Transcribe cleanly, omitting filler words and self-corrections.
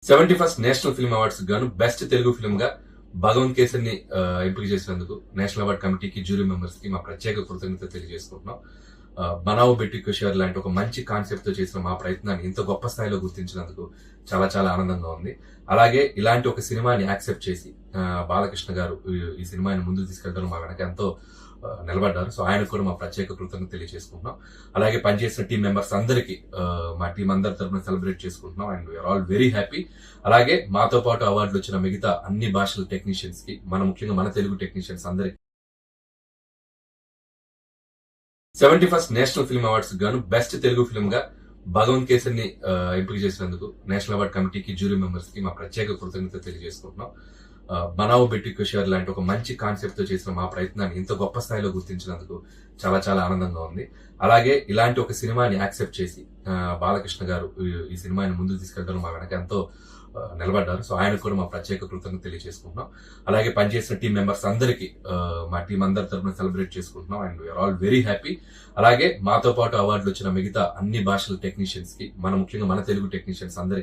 71st national film awards గాను best Telugu film గా భగవంత్ కేసరిని ఎంపిక చేసినందుకు నేషనల్ అవార్డ్ కమిటీకి జ్యూరీ మెంబర్స్ కి మా ప్రత్యేక కృతజ్ఞత తెలియజేసుకుంటున్నాం. బనావ్ బెట్టి కుషియర్ లాంటి ఒక మంచి కాన్సెప్ట్ తో చేసిన మా ప్రయత్నాన్ని ఇంత గొప్ప స్థాయిలో గుర్తించినందుకు చాలా చాలా ఆనందంగా ఉంది. అలాగే ఇలాంటి ఒక సినిమాని యాక్సెప్ట్ చేసి బాలకృష్ణ గారు ఈ సినిమాని ముందుకు తీసుకెళ్తారు మా వెనక ఎంతో నిలబడ్డారు. సో ఆయనకు కూడా మా ప్రత్యేక కృతజ్ఞత తెలియజేసుకుంటున్నాం. అలాగే పనిచేసిన టీం మెంబర్స్ అందరికీ మా టీం అందరి తరఫున సెలబ్రేట్ చేసుకుంటున్నాం and we are all very happy. అలాగే మాతో పాటు అవార్డులు వచ్చిన మిగతా అన్ని భాషల టెక్నీషియన్స్ కి ముఖ్యంగా మన తెలుగు టెక్నీషియన్స్ అందరికి 71st నేషనల్ ఫిల్మ్ అవార్డ్స్ గాను బెస్ట్ తెలుగు ఫిల్మ్ గా భగవంత్ కేసరిని ఎంపిక చేసినందుకు నేషనల్ అవార్డ్ కమిటీకి జ్యూరీ మెంబర్స్ కి మా ప్రత్యేక కృతజ్ఞత తెలియజేసుకుంటున్నాం. బనావ్ బెట్టి కుషియర్ లాంటి ఒక మంచి కాన్సెప్ట్ తో చేసిన మా ప్రయత్నాన్ని ఇంత గొప్ప స్థాయిలో గుర్తించినందుకు చాలా చాలా ఆనందంగా ఉంది. అలాగే ఇలాంటి ఒక సినిమాని యాక్సెప్ట్ చేసి బాలకృష్ణ గారు ఈ సినిమాని ముందుకు తీసుకెళ్తారు మా వెనక ఎంతో నిలబడ్డారు. సో ఆయనకు కూడా మా ప్రత్యేక కృతజ్ఞత తెలియజేసుకుంటున్నాం. అలాగే పనిచేసిన టీం మెంబర్స్ అందరికీ మా టీం అందరి తరఫున సెలబ్రేట్ చేసుకుంటున్నాం and we are all very happy. అలాగే మాతో పాటు అవార్డులు వచ్చిన మిగతా అన్ని భాషల టెక్నీషియన్స్ కి ముఖ్యంగా మన తెలుగు టెక్నీషియన్స్ అందరికీ